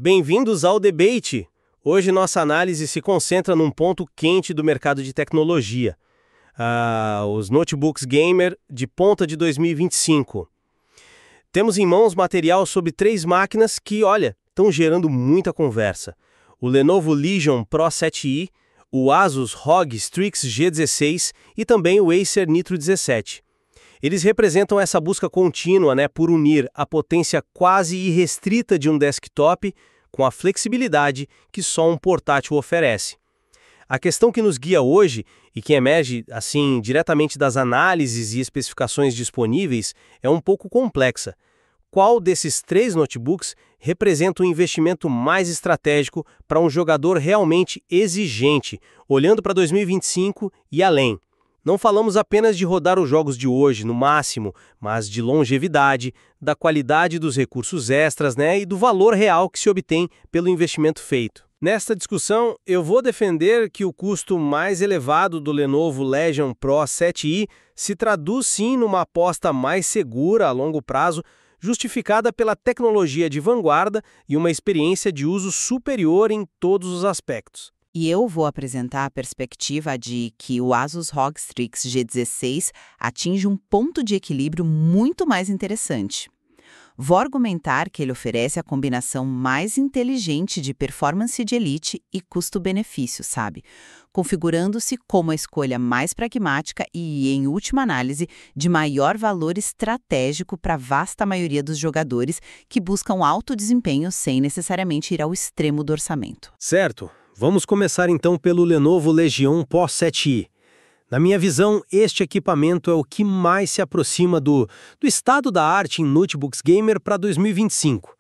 Bem-vindos ao debate! Hoje nossa análise se concentra num ponto quente do mercado de tecnologia. Os notebooks gamer de ponta de 2025. Temos em mãos material sobre 3 máquinas que, estão gerando muita conversa. O Lenovo Legion Pro 7i, o Asus ROG Strix G16 e também o Acer Nitro 17. Eles representam essa busca contínua, por unir a potência quase irrestrita de um desktop com a flexibilidade que só um portátil oferece. A questão que nos guia hoje, e que emerge, diretamente das análises e especificações disponíveis, é um pouco complexa. Qual desses 3 notebooks representa o investimento mais estratégico para um jogador realmente exigente, olhando para 2025 e além? Não falamos apenas de rodar os jogos de hoje, no máximo, mas de longevidade, da qualidade dos recursos extras, e do valor real que se obtém pelo investimento feito. Nesta discussão, eu vou defender que o custo mais elevado do Lenovo Legion Pro 7i se traduz sim numa aposta mais segura a longo prazo, justificada pela tecnologia de vanguarda e uma experiência de uso superior em todos os aspectos. E eu vou apresentar a perspectiva de que o Asus ROG Strix G16 atinge um ponto de equilíbrio muito mais interessante. Vou argumentar que ele oferece a combinação mais inteligente de performance de elite e custo-benefício, configurando-se como a escolha mais pragmática e, em última análise, de maior valor estratégico para a vasta maioria dos jogadores que buscam alto desempenho sem necessariamente ir ao extremo do orçamento. Certo. Vamos começar então pelo Lenovo Legion Pro 7i. Na minha visão, este equipamento é o que mais se aproxima do estado da arte em notebooks gamer para 2025.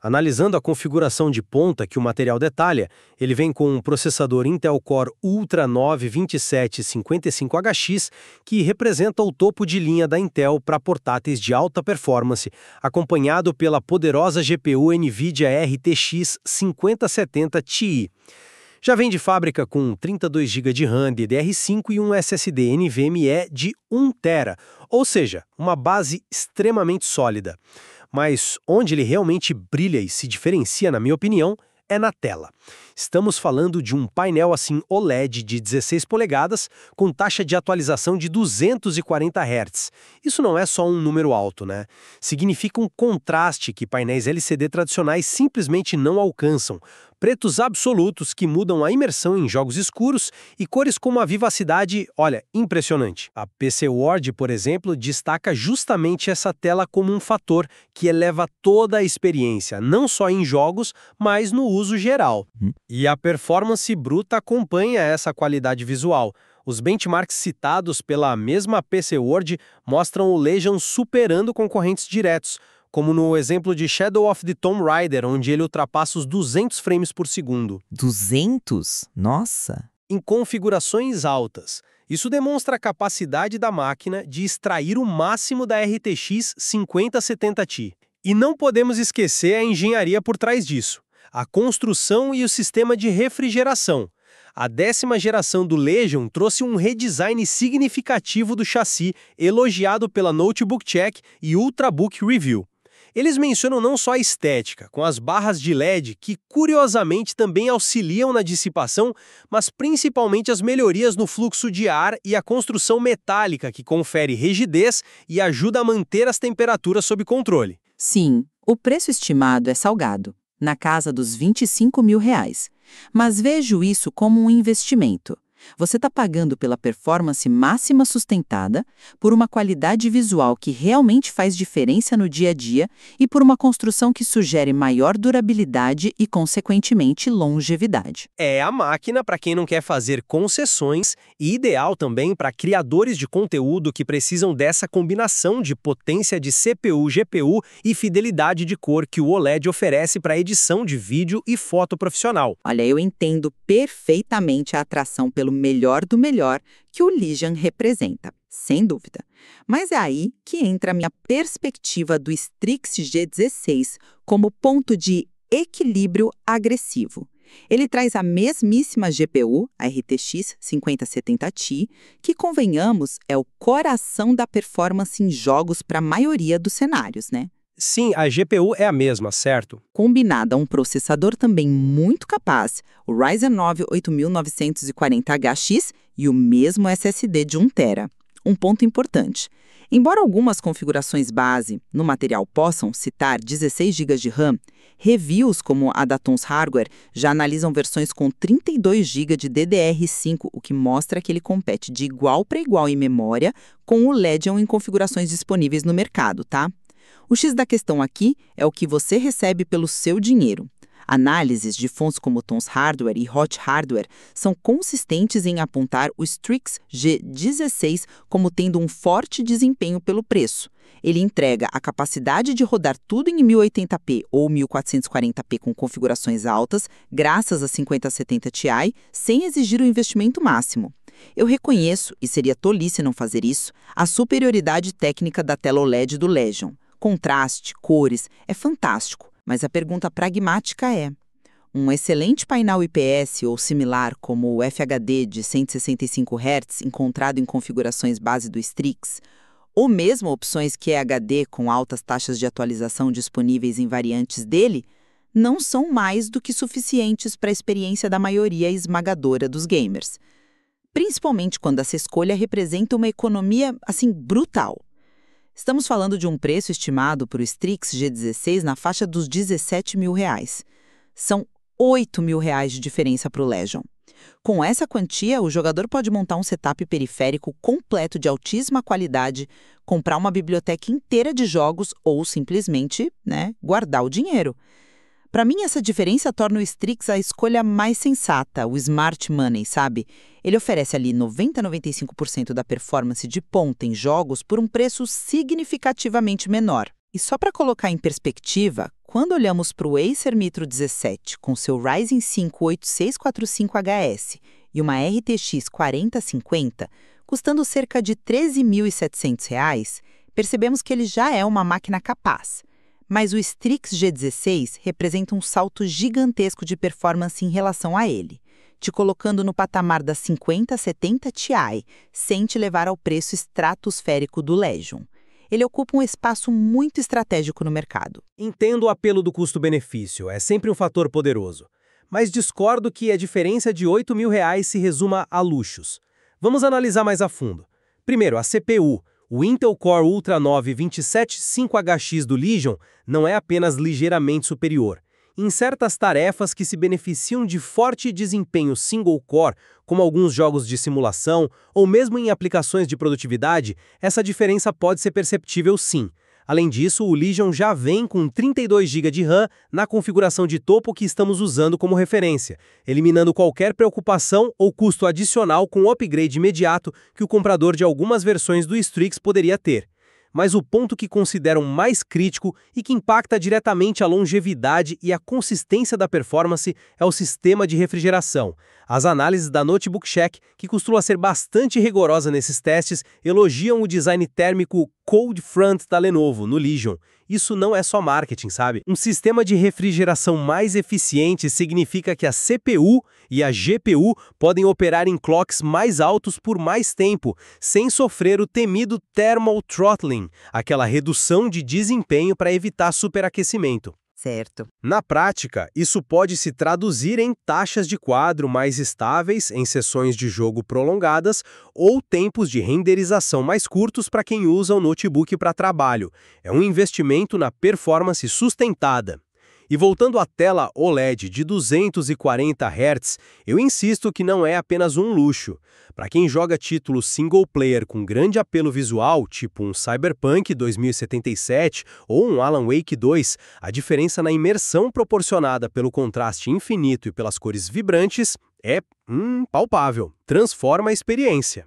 Analisando a configuração de ponta que o material detalha, ele vem com um processador Intel Core Ultra 9 2755HX, que representa o topo de linha da Intel para portáteis de alta performance, acompanhado pela poderosa GPU NVIDIA RTX 5070 Ti. Já vem de fábrica com 32 GB de RAM DDR5 e um SSD NVMe de 1 TB, ou seja, uma base extremamente sólida. Mas onde ele realmente brilha e se diferencia, na minha opinião, é na tela. Estamos falando de um painel OLED de 16 polegadas com taxa de atualização de 240 Hz. Isso não é só um número alto, Significa um contraste que painéis LCD tradicionais simplesmente não alcançam. Pretos absolutos que mudam a imersão em jogos escuros e cores com uma vivacidade, impressionante. A PC World, por exemplo, destaca justamente essa tela como um fator que eleva toda a experiência, não só em jogos, mas no uso geral. E a performance bruta acompanha essa qualidade visual. Os benchmarks citados pela mesma PC World mostram o Legion superando concorrentes diretos, como no exemplo de Shadow of the Tomb Raider, onde ele ultrapassa os 200 frames por segundo. 200? Nossa! Em configurações altas. Isso demonstra a capacidade da máquina de extrair o máximo da RTX 5070 Ti. E não podemos esquecer a engenharia por trás disso. A construção e o sistema de refrigeração. A 10ª geração do Legion trouxe um redesign significativo do chassi, elogiado pela Notebook Check e Ultrabook Review. Eles mencionam não só a estética, com as barras de LED, que curiosamente também auxiliam na dissipação, mas principalmente as melhorias no fluxo de ar e a construção metálica, que confere rigidez e ajuda a manter as temperaturas sob controle. Sim, o preço estimado é salgado, na casa dos R$25 mil. Mas vejo isso como um investimento. Você está pagando pela performance máxima sustentada, por uma qualidade visual que realmente faz diferença no dia a dia e por uma construção que sugere maior durabilidade e, consequentemente, longevidade. É a máquina para quem não quer fazer concessões e ideal também para criadores de conteúdo que precisam dessa combinação de potência de CPU, GPU e fidelidade de cor que o OLED oferece para edição de vídeo e foto profissional. Olha, eu entendo perfeitamente a atração pelo melhor do melhor que o Legion representa, sem dúvida. Mas é aí que entra a minha perspectiva do Strix G16 como ponto de equilíbrio agressivo. Ele traz a mesmíssima GPU, a RTX 5070 Ti, que, convenhamos, é o coração da performance em jogos para a maioria dos cenários, Sim, a GPU é a mesma, certo? Combinada a um processador também muito capaz, o Ryzen 9 8940HX e o mesmo SSD de 1 TB. Um ponto importante. Embora algumas configurações base no material possam citar 16 GB de RAM, reviews como a da Tons Hardware já analisam versões com 32 GB de DDR5, o que mostra que ele compete de igual para igual em memória com o Legion em configurações disponíveis no mercado, tá? O X da questão aqui é o que você recebe pelo seu dinheiro. Análises de fontes como Tons Hardware e Hot Hardware são consistentes em apontar o Strix G16 como tendo um forte desempenho pelo preço. Ele entrega a capacidade de rodar tudo em 1080p ou 1440p com configurações altas, graças a 5070 Ti, sem exigir o investimento máximo. Eu reconheço, e seria tolice não fazer isso, a superioridade técnica da tela OLED do Legion. Contraste, cores, é fantástico. Mas a pergunta pragmática é: um excelente painel IPS ou similar como o FHD de 165 Hz encontrado em configurações base do Strix, ou mesmo opções QHD com altas taxas de atualização disponíveis em variantes dele, não são mais do que suficientes para a experiência da maioria esmagadora dos gamers. Principalmente quando essa escolha representa uma economia, assim, brutal. Estamos falando de um preço estimado para o Strix G16 na faixa dos R$17.000. São R$8.000 de diferença para o Legion. Com essa quantia, o jogador pode montar um setup periférico completo de altíssima qualidade, comprar uma biblioteca inteira de jogos ou simplesmente, guardar o dinheiro. Para mim, essa diferença torna o Strix a escolha mais sensata, o smart money, sabe? Ele oferece ali 90-95% da performance de ponta em jogos por um preço significativamente menor. E só para colocar em perspectiva, quando olhamos para o Acer Nitro 17 com seu Ryzen 5 8645HS e uma RTX 4050, custando cerca de R$13.700, percebemos que ele já é uma máquina capaz. Mas o Strix G16 representa um salto gigantesco de performance em relação a ele, te colocando no patamar da 5070 Ti, sem te levar ao preço estratosférico do Legion. Ele ocupa um espaço muito estratégico no mercado. Entendo o apelo do custo-benefício, é sempre um fator poderoso. Mas discordo que a diferença de R$8.000 se resuma a luxos. Vamos analisar mais a fundo. Primeiro, a CPU. O Intel Core Ultra 9 275HX do Legion não é apenas ligeiramente superior. Em certas tarefas que se beneficiam de forte desempenho single-core, como alguns jogos de simulação, ou mesmo em aplicações de produtividade, essa diferença pode ser perceptível sim. Além disso, o Legion já vem com 32 GB de RAM na configuração de topo que estamos usando como referência, eliminando qualquer preocupação ou custo adicional com o upgrade imediato que o comprador de algumas versões do Strix poderia ter. Mas o ponto que consideram mais crítico e que impacta diretamente a longevidade e a consistência da performance é o sistema de refrigeração. As análises da Notebook Check, que costuma ser bastante rigorosa nesses testes, elogiam o design térmico Cold Front da Lenovo no Legion. Isso não é só marketing, sabe? Um sistema de refrigeração mais eficiente significa que a CPU e a GPU podem operar em clocks mais altos por mais tempo, sem sofrer o temido thermal throttling, aquela redução de desempenho para evitar superaquecimento. Certo. Na prática, isso pode se traduzir em taxas de quadro mais estáveis em sessões de jogo prolongadas ou tempos de renderização mais curtos para quem usa o notebook para trabalho. É um investimento na performance sustentada. E voltando à tela OLED de 240 Hz, eu insisto que não é apenas um luxo. Para quem joga títulos single-player com grande apelo visual, tipo um Cyberpunk 2077 ou um Alan Wake 2, a diferença na imersão proporcionada pelo contraste infinito e pelas cores vibrantes é palpável, transforma a experiência.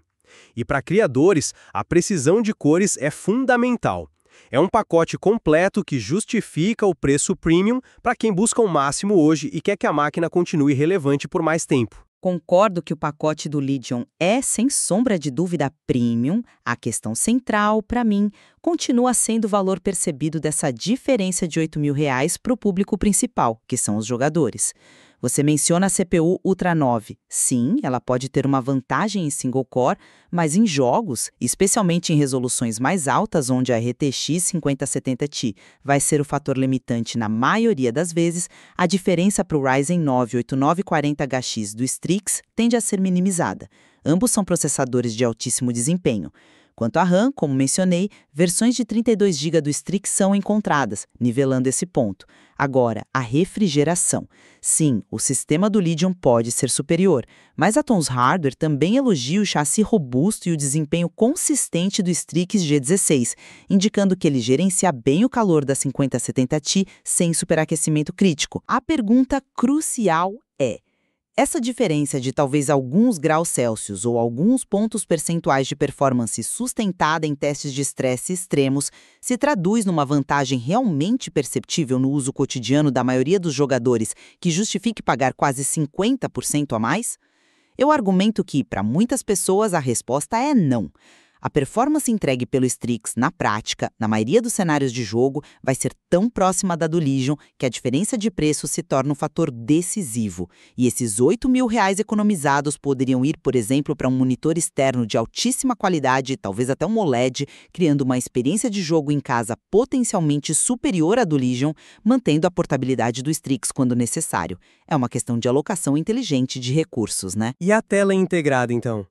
E para criadores, a precisão de cores é fundamental. É um pacote completo que justifica o preço premium para quem busca o máximo hoje e quer que a máquina continue relevante por mais tempo. Concordo que o pacote do Legion é, sem sombra de dúvida, premium. A questão central, para mim, continua sendo o valor percebido dessa diferença de R$8.000 para o público principal, que são os jogadores. Você menciona a CPU Ultra 9. Sim, ela pode ter uma vantagem em single core, mas em jogos, especialmente em resoluções mais altas, onde a RTX 5070 Ti vai ser o fator limitante na maioria das vezes, a diferença para o Ryzen 9 8940HX do Strix tende a ser minimizada. Ambos são processadores de altíssimo desempenho. Quanto à RAM, como mencionei, versões de 32 GB do Strix são encontradas, nivelando esse ponto. Agora, a refrigeração. Sim, o sistema do Legion pode ser superior, mas a Tom's Hardware também elogia o chassi robusto e o desempenho consistente do Strix G16, indicando que ele gerencia bem o calor da 5070 Ti sem superaquecimento crítico. A pergunta crucial é: essa diferença de talvez alguns graus Celsius ou alguns pontos percentuais de performance sustentada em testes de estresse extremos se traduz numa vantagem realmente perceptível no uso cotidiano da maioria dos jogadores que justifique pagar quase 50% a mais? Eu argumento que, para muitas pessoas, a resposta é não. A performance entregue pelo Strix, na prática, na maioria dos cenários de jogo, vai ser tão próxima da do Legion que a diferença de preço se torna um fator decisivo. E esses R$ 8.000 economizados poderiam ir, por exemplo, para um monitor externo de altíssima qualidade, talvez até um OLED, criando uma experiência de jogo em casa potencialmente superior à do Legion, mantendo a portabilidade do Strix quando necessário. É uma questão de alocação inteligente de recursos, né? E a tela integrada, então?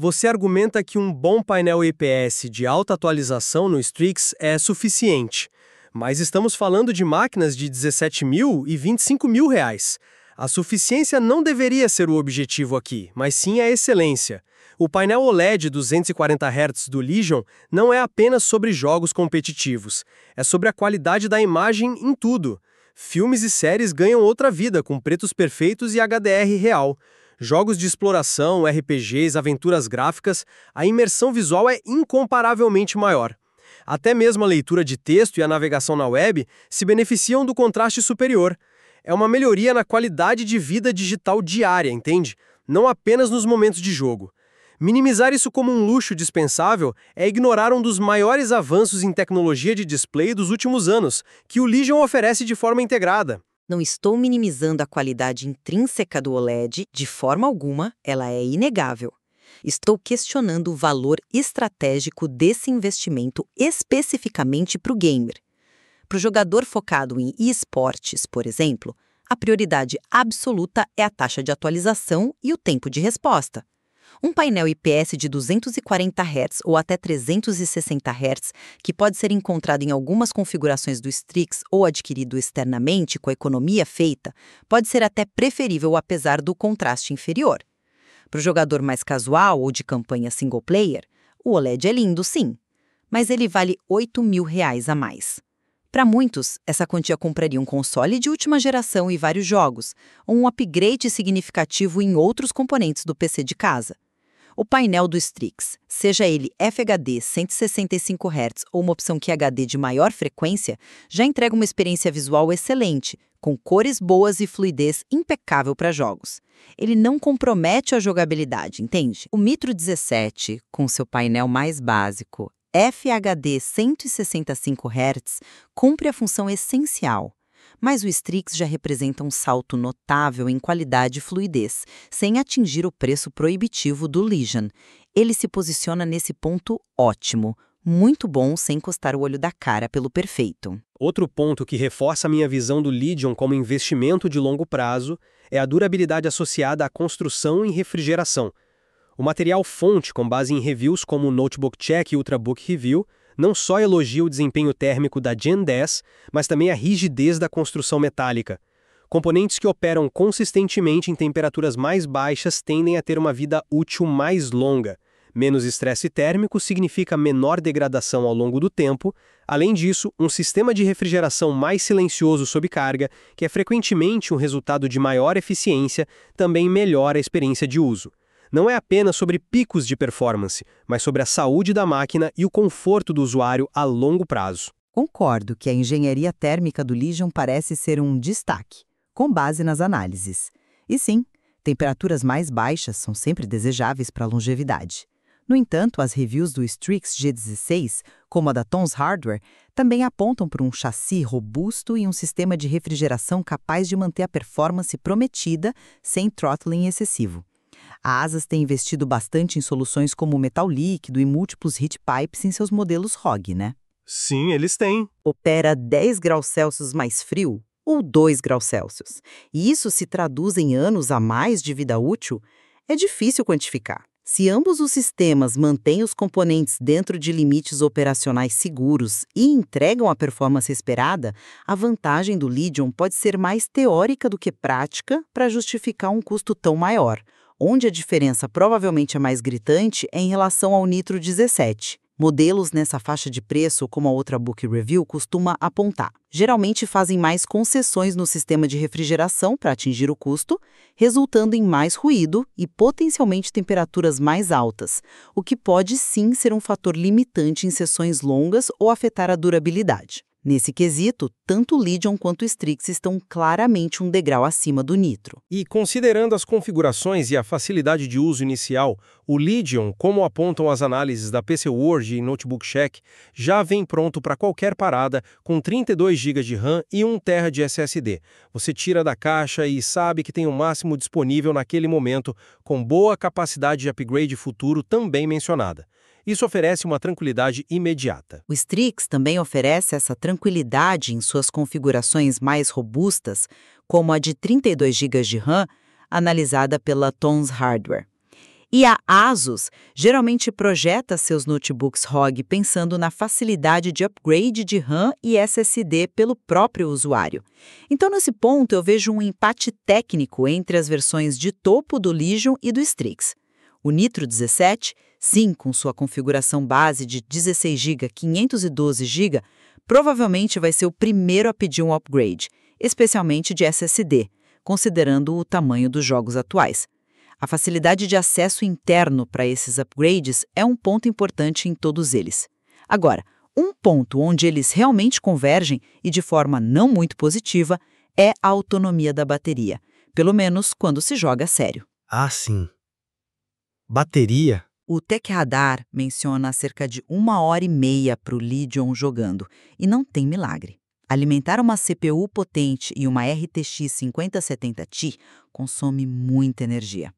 Você argumenta que um bom painel IPS de alta atualização no Strix é suficiente, mas estamos falando de máquinas de R$17.000 e R$25.000. A suficiência não deveria ser o objetivo aqui, mas sim a excelência. O painel OLED 240 Hz do Legion não é apenas sobre jogos competitivos, é sobre a qualidade da imagem em tudo. Filmes e séries ganham outra vida com pretos perfeitos e HDR real. Jogos de exploração, RPGs, aventuras gráficas, a imersão visual é incomparavelmente maior. Até mesmo a leitura de texto e a navegação na web se beneficiam do contraste superior. É uma melhoria na qualidade de vida digital diária, entende? Não apenas nos momentos de jogo. Minimizar isso como um luxo dispensável é ignorar um dos maiores avanços em tecnologia de display dos últimos anos, que o Legion oferece de forma integrada. Não estou minimizando a qualidade intrínseca do OLED, de forma alguma, ela é inegável. Estou questionando o valor estratégico desse investimento especificamente para o gamer. Para o jogador focado em esportes, por exemplo, a prioridade absoluta é a taxa de atualização e o tempo de resposta. Um painel IPS de 240 Hz ou até 360 Hz, que pode ser encontrado em algumas configurações do Strix ou adquirido externamente com a economia feita, pode ser até preferível apesar do contraste inferior. Para o jogador mais casual ou de campanha single player, o OLED é lindo, sim, mas ele vale R$ 8.000 a mais. Para muitos, essa quantia compraria um console de última geração e vários jogos, ou um upgrade significativo em outros componentes do PC de casa. O painel do Strix, seja ele FHD 165 Hz ou uma opção QHD de maior frequência, já entrega uma experiência visual excelente, com cores boas e fluidez impecável para jogos. Ele não compromete a jogabilidade, entende? O Mitro 17, com seu painel mais básico, FHD 165 Hz, cumpre a função essencial. Mas o Strix já representa um salto notável em qualidade e fluidez, sem atingir o preço proibitivo do Legion. Ele se posiciona nesse ponto ótimo, muito bom sem encostar o olho da cara pelo perfeito. Outro ponto que reforça a minha visão do Legion como investimento de longo prazo é a durabilidade associada à construção e refrigeração. O material fonte, com base em reviews como o Notebook Check e Ultrabook Review, não só elogia o desempenho térmico da Gen 10, mas também a rigidez da construção metálica. Componentes que operam consistentemente em temperaturas mais baixas tendem a ter uma vida útil mais longa. Menos estresse térmico significa menor degradação ao longo do tempo. Além disso, um sistema de refrigeração mais silencioso sob carga, que é frequentemente um resultado de maior eficiência, também melhora a experiência de uso. Não é apenas sobre picos de performance, mas sobre a saúde da máquina e o conforto do usuário a longo prazo. Concordo que a engenharia térmica do Legion parece ser um destaque, com base nas análises. E sim, temperaturas mais baixas são sempre desejáveis para a longevidade. No entanto, as reviews do Strix G16, como a da Tom's Hardware, também apontam para um chassi robusto e um sistema de refrigeração capaz de manter a performance prometida sem throttling excessivo. A Asus tem investido bastante em soluções como metal líquido e múltiplos heat pipes em seus modelos ROG, né? Sim, eles têm. Opera 10 graus Celsius mais frio ou 2 graus Celsius. E isso se traduz em anos a mais de vida útil? É difícil quantificar. Se ambos os sistemas mantêm os componentes dentro de limites operacionais seguros e entregam a performance esperada, a vantagem do Legion pode ser mais teórica do que prática para justificar um custo tão maior, onde a diferença provavelmente é mais gritante é em relação ao Nitro 17. Modelos nessa faixa de preço, como a outra Book Review costuma apontar, geralmente fazem mais concessões no sistema de refrigeração para atingir o custo, resultando em mais ruído e potencialmente temperaturas mais altas, o que pode sim ser um fator limitante em sessões longas ou afetar a durabilidade. Nesse quesito, tanto o Legion quanto o Strix estão claramente um degrau acima do Nitro. E considerando as configurações e a facilidade de uso inicial, o Legion, como apontam as análises da PC World e Notebook Check, já vem pronto para qualquer parada com 32 GB de RAM e 1 TB de SSD. Você tira da caixa e sabe que tem o máximo disponível naquele momento, com boa capacidade de upgrade futuro também mencionada. Isso oferece uma tranquilidade imediata. O Strix também oferece essa tranquilidade em suas configurações mais robustas, como a de 32 GB de RAM, analisada pela Tom's Hardware. E a Asus geralmente projeta seus notebooks ROG pensando na facilidade de upgrade de RAM e SSD pelo próprio usuário. Então, nesse ponto, eu vejo um empate técnico entre as versões de topo do Legion e do Strix. O Nitro 17, sim, com sua configuração base de 16 GB, 512 GB, provavelmente vai ser o primeiro a pedir um upgrade, especialmente de SSD, considerando o tamanho dos jogos atuais. A facilidade de acesso interno para esses upgrades é um ponto importante em todos eles. Agora, um ponto onde eles realmente convergem, e de forma não muito positiva, é a autonomia da bateria, pelo menos quando se joga a sério. Ah, sim. Bateria? O Tech Radar menciona cerca de 1h30 para o Legion jogando, e não tem milagre. Alimentar uma CPU potente e uma RTX 5070 Ti consome muita energia.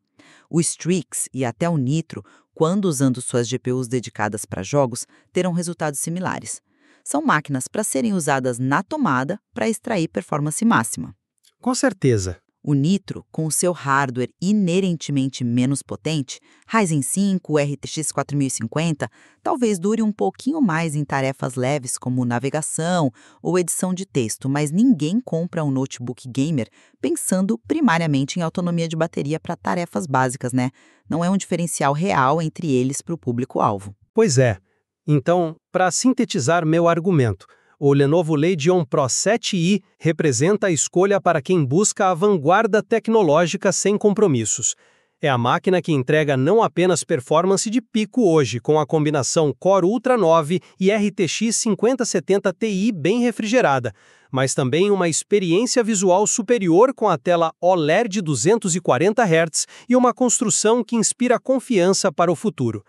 O Strix e até o Nitro, quando usando suas GPUs dedicadas para jogos, terão resultados similares. São máquinas para serem usadas na tomada para extrair performance máxima. Com certeza. O Nitro, com o seu hardware inerentemente menos potente, Ryzen 5, RTX 4050, talvez dure um pouquinho mais em tarefas leves como navegação ou edição de texto, mas ninguém compra um notebook gamer pensando primariamente em autonomia de bateria para tarefas básicas, né? Não é um diferencial real entre eles para o público-alvo. Pois é. Então, para sintetizar meu argumento, o Lenovo Legion Pro 7i representa a escolha para quem busca a vanguarda tecnológica sem compromissos. É a máquina que entrega não apenas performance de pico hoje, com a combinação Core Ultra 9 e RTX 5070 Ti bem refrigerada, mas também uma experiência visual superior com a tela OLED de 240 Hz e uma construção que inspira confiança para o futuro.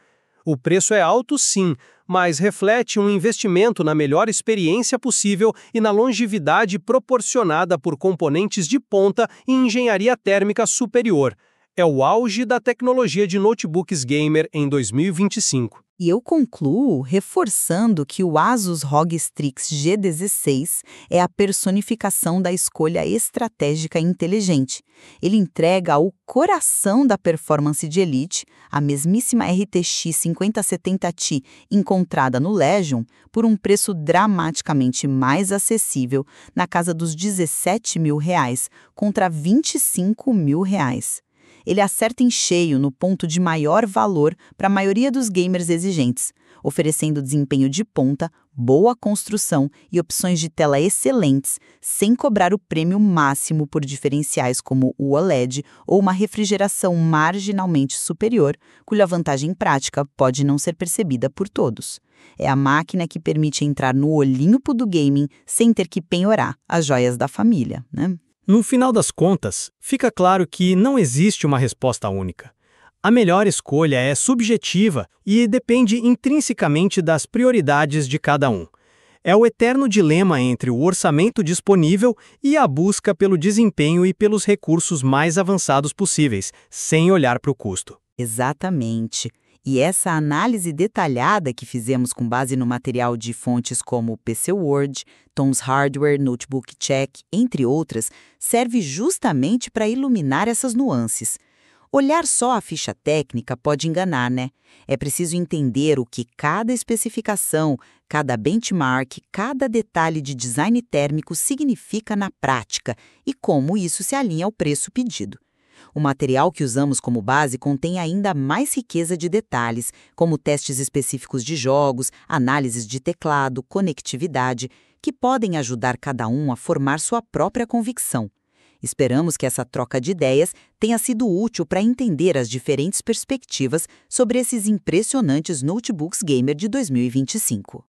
O preço é alto, sim, mas reflete um investimento na melhor experiência possível e na longevidade proporcionada por componentes de ponta e engenharia térmica superior. É o auge da tecnologia de notebooks gamer em 2025. E eu concluo reforçando que o Asus ROG Strix G16 é a personificação da escolha estratégica inteligente. Ele entrega o coração da performance de elite, a mesmíssima RTX 5070 Ti encontrada no Legion, por um preço dramaticamente mais acessível, na casa dos R$17.000, contra R$25.000. Ele acerta em cheio no ponto de maior valor para a maioria dos gamers exigentes, oferecendo desempenho de ponta, boa construção e opções de tela excelentes, sem cobrar o prêmio máximo por diferenciais como o OLED ou uma refrigeração marginalmente superior, cuja vantagem prática pode não ser percebida por todos. É a máquina que permite entrar no Olímpo do gaming sem ter que penhorar as joias da família, né? No final das contas, fica claro que não existe uma resposta única. A melhor escolha é subjetiva e depende intrinsecamente das prioridades de cada um. É o eterno dilema entre o orçamento disponível e a busca pelo desempenho e pelos recursos mais avançados possíveis, sem olhar para o custo. Exatamente. E essa análise detalhada que fizemos com base no material de fontes como PC Word, Tom's Hardware, Notebook Check, entre outras, serve justamente para iluminar essas nuances. Olhar só a ficha técnica pode enganar, né? É preciso entender o que cada especificação, cada benchmark, cada detalhe de design térmico significa na prática e como isso se alinha ao preço pedido. O material que usamos como base contém ainda mais riqueza de detalhes, como testes específicos de jogos, análises de teclado, conectividade, que podem ajudar cada um a formar sua própria convicção. Esperamos que essa troca de ideias tenha sido útil para entender as diferentes perspectivas sobre esses impressionantes notebooks gamer de 2025.